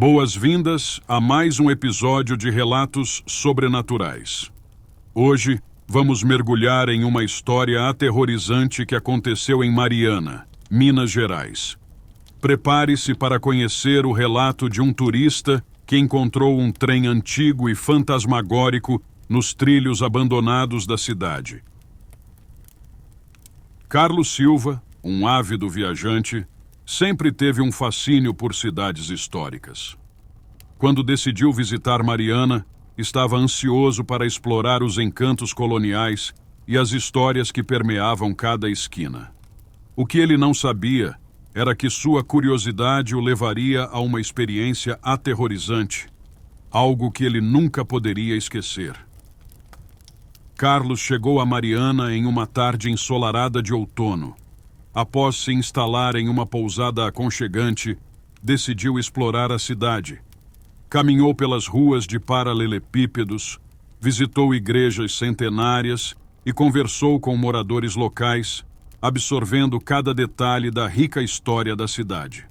Boas-vindas a mais um episódio de Relatos Sobrenaturais. Hoje, vamos mergulhar em uma história aterrorizante que aconteceu em Mariana, Minas Gerais. Prepare-se para conhecer o relato de um turista que encontrou um trem antigo e fantasmagórico nos trilhos abandonados da cidade. Carlos Silva, um ávido viajante, sempre teve um fascínio por cidades históricas. Quando decidiu visitar Mariana, estava ansioso para explorar os encantos coloniais e as histórias que permeavam cada esquina. O que ele não sabia era que sua curiosidade o levaria a uma experiência aterrorizante, algo que ele nunca poderia esquecer. Carlos chegou a Mariana em uma tarde ensolarada de outono. Após se instalar em uma pousada aconchegante, decidiu explorar a cidade. Caminhou pelas ruas de paralelepípedos, visitou igrejas centenárias e conversou com moradores locais, absorvendo cada detalhe da rica história da cidade.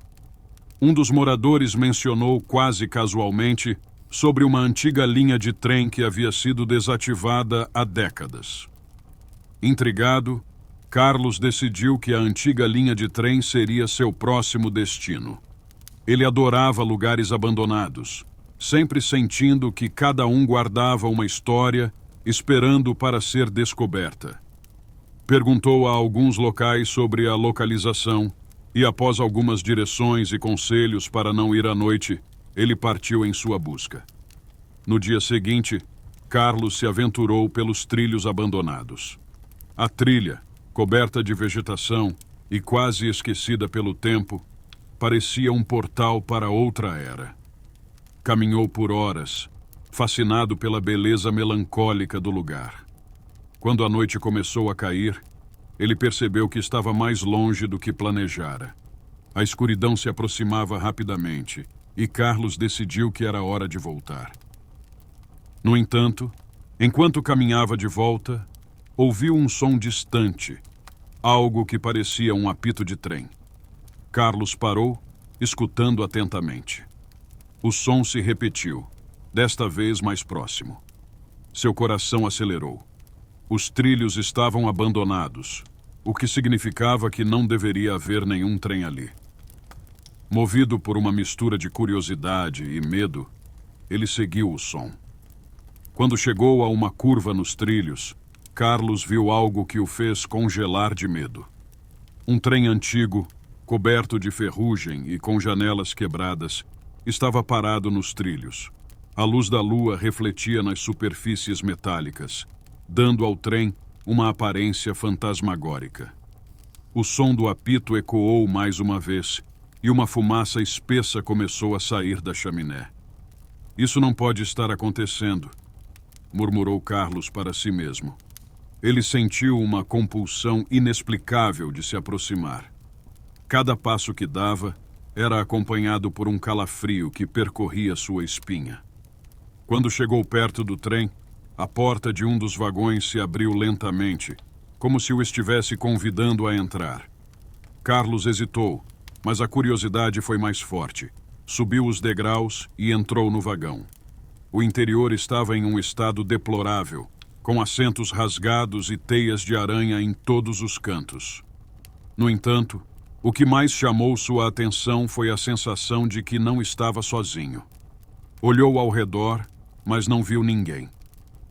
Um dos moradores mencionou quase casualmente sobre uma antiga linha de trem que havia sido desativada há décadas. Intrigado, Carlos decidiu que a antiga linha de trem seria seu próximo destino. Ele adorava lugares abandonados, sempre sentindo que cada um guardava uma história, esperando para ser descoberta. Perguntou a alguns locais sobre a localização e, após algumas direções e conselhos para não ir à noite, ele partiu em sua busca. No dia seguinte, Carlos se aventurou pelos trilhos abandonados. A trilha, coberta de vegetação e quase esquecida pelo tempo, parecia um portal para outra era. Caminhou por horas, fascinado pela beleza melancólica do lugar. Quando a noite começou a cair, ele percebeu que estava mais longe do que planejara. A escuridão se aproximava rapidamente e Carlos decidiu que era hora de voltar. No entanto, enquanto caminhava de volta, ouviu um som distante, algo que parecia um apito de trem. Carlos parou, escutando atentamente. O som se repetiu, desta vez mais próximo. Seu coração acelerou. Os trilhos estavam abandonados, o que significava que não deveria haver nenhum trem ali. Movido por uma mistura de curiosidade e medo, ele seguiu o som. Quando chegou a uma curva nos trilhos, Carlos viu algo que o fez congelar de medo. Um trem antigo, coberto de ferrugem e com janelas quebradas, estava parado nos trilhos. A luz da lua refletia nas superfícies metálicas, dando ao trem uma aparência fantasmagórica. O som do apito ecoou mais uma vez e uma fumaça espessa começou a sair da chaminé. "Isso não pode estar acontecendo", murmurou Carlos para si mesmo. Ele sentiu uma compulsão inexplicável de se aproximar. Cada passo que dava era acompanhado por um calafrio que percorria sua espinha. Quando chegou perto do trem, a porta de um dos vagões se abriu lentamente, como se o estivesse convidando a entrar. Carlos hesitou, mas a curiosidade foi mais forte. Subiu os degraus e entrou no vagão. O interior estava em um estado deplorável, com assentos rasgados e teias de aranha em todos os cantos. No entanto, o que mais chamou sua atenção foi a sensação de que não estava sozinho. Olhou ao redor, mas não viu ninguém.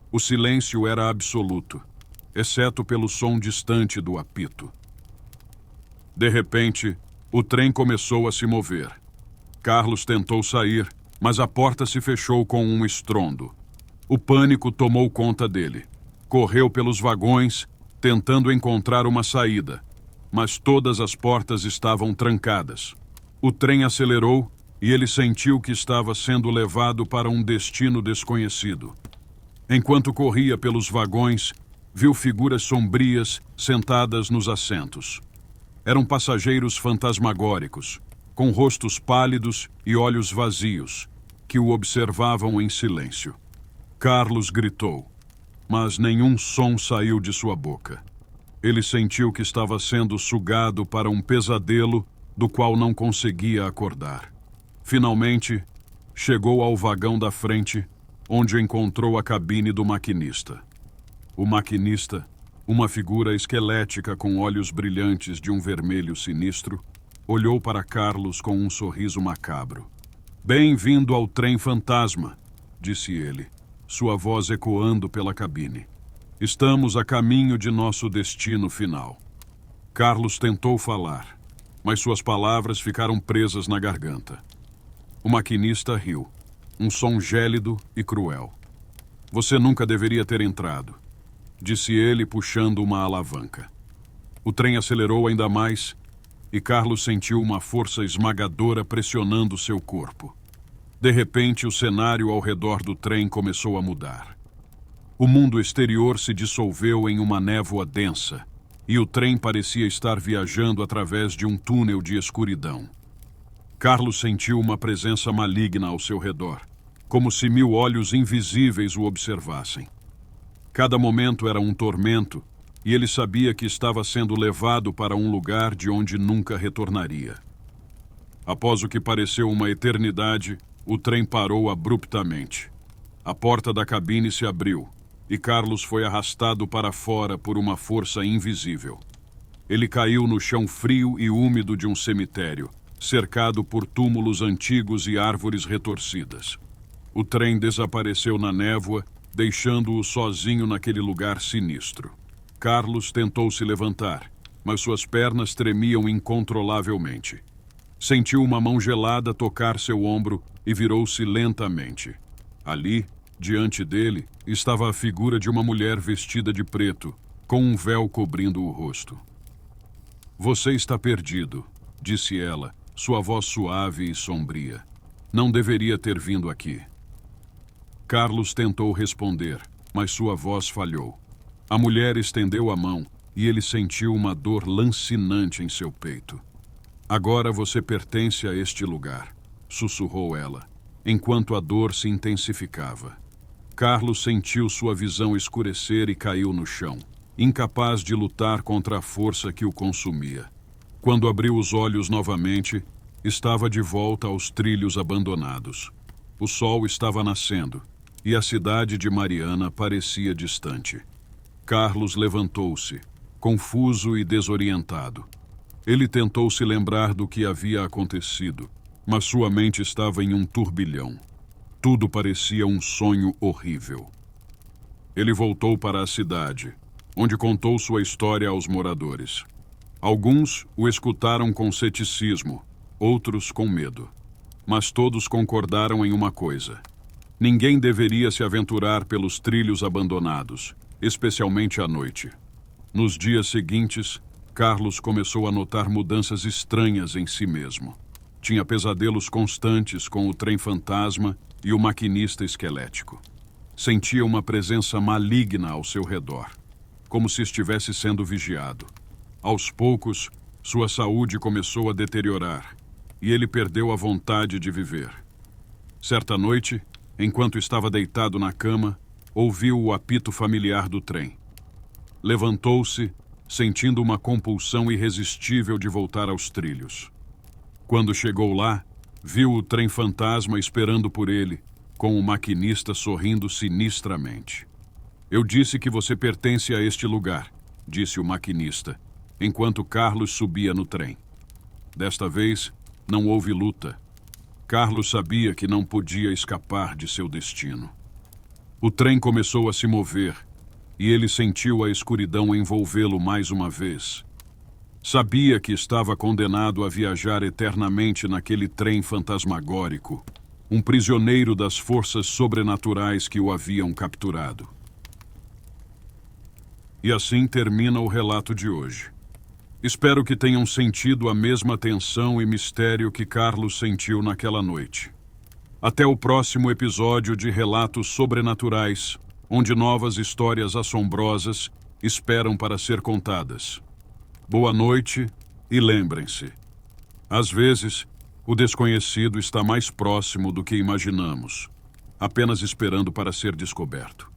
O silêncio era absoluto, exceto pelo som distante do apito. De repente, o trem começou a se mover. Carlos tentou sair, mas a porta se fechou com um estrondo. O pânico tomou conta dele. Correu pelos vagões, tentando encontrar uma saída, mas todas as portas estavam trancadas. O trem acelerou e ele sentiu que estava sendo levado para um destino desconhecido. Enquanto corria pelos vagões, viu figuras sombrias sentadas nos assentos. Eram passageiros fantasmagóricos, com rostos pálidos e olhos vazios, que o observavam em silêncio. Carlos gritou, mas nenhum som saiu de sua boca. Ele sentiu que estava sendo sugado para um pesadelo do qual não conseguia acordar. Finalmente, chegou ao vagão da frente, onde encontrou a cabine do maquinista. O maquinista, uma figura esquelética com olhos brilhantes de um vermelho sinistro, olhou para Carlos com um sorriso macabro. "Bem-vindo ao trem fantasma", disse ele, sua voz ecoando pela cabine. "Estamos a caminho de nosso destino final." Carlos tentou falar, mas suas palavras ficaram presas na garganta. O maquinista riu, um som gélido e cruel. "Você nunca deveria ter entrado", disse ele, puxando uma alavanca. O trem acelerou ainda mais e Carlos sentiu uma força esmagadora pressionando seu corpo. De repente, o cenário ao redor do trem começou a mudar. O mundo exterior se dissolveu em uma névoa densa e o trem parecia estar viajando através de um túnel de escuridão. Carlos sentiu uma presença maligna ao seu redor, como se 1000 olhos invisíveis o observassem. Cada momento era um tormento e ele sabia que estava sendo levado para um lugar de onde nunca retornaria. Após o que pareceu uma eternidade, o trem parou abruptamente. A porta da cabine se abriu e Carlos foi arrastado para fora por uma força invisível. Ele caiu no chão frio e úmido de um cemitério, cercado por túmulos antigos e árvores retorcidas. O trem desapareceu na névoa, deixando-o sozinho naquele lugar sinistro. Carlos tentou se levantar, mas suas pernas tremiam incontrolavelmente. Sentiu uma mão gelada tocar seu ombro e virou-se lentamente. Ali, diante dele, estava a figura de uma mulher vestida de preto, com um véu cobrindo o rosto. "Você está perdido", disse ela, sua voz suave e sombria. "Não deveria ter vindo aqui." Carlos tentou responder, mas sua voz falhou. A mulher estendeu a mão e ele sentiu uma dor lancinante em seu peito. "Agora você pertence a este lugar", sussurrou ela, enquanto a dor se intensificava. Carlos sentiu sua visão escurecer e caiu no chão, incapaz de lutar contra a força que o consumia. Quando abriu os olhos novamente, estava de volta aos trilhos abandonados. O sol estava nascendo e a cidade de Mariana parecia distante. Carlos levantou-se, confuso e desorientado. Ele tentou se lembrar do que havia acontecido, mas sua mente estava em um turbilhão. Tudo parecia um sonho horrível. Ele voltou para a cidade, onde contou sua história aos moradores. Alguns o escutaram com ceticismo, outros com medo. Mas todos concordaram em uma coisa: ninguém deveria se aventurar pelos trilhos abandonados, especialmente à noite. Nos dias seguintes, Carlos começou a notar mudanças estranhas em si mesmo. Tinha pesadelos constantes com o trem fantasma e o maquinista esquelético. Sentia uma presença maligna ao seu redor, como se estivesse sendo vigiado. Aos poucos, sua saúde começou a deteriorar e ele perdeu a vontade de viver. Certa noite, enquanto estava deitado na cama, ouviu o apito familiar do trem. Levantou-se, sentindo uma compulsão irresistível de voltar aos trilhos. Quando chegou lá, viu o trem fantasma esperando por ele, com o maquinista sorrindo sinistramente. "Eu disse que você pertence a este lugar", disse o maquinista, enquanto Carlos subia no trem. Desta vez, não houve luta. Carlos sabia que não podia escapar de seu destino. O trem começou a se mover e ele sentiu a escuridão envolvê-lo mais uma vez. Sabia que estava condenado a viajar eternamente naquele trem fantasmagórico, um prisioneiro das forças sobrenaturais que o haviam capturado. E assim termina o relato de hoje. Espero que tenham sentido a mesma tensão e mistério que Carlos sentiu naquela noite. Até o próximo episódio de Relatos Sobrenaturais, onde novas histórias assombrosas esperam para ser contadas. Boa noite e lembrem-se: às vezes, o desconhecido está mais próximo do que imaginamos, apenas esperando para ser descoberto.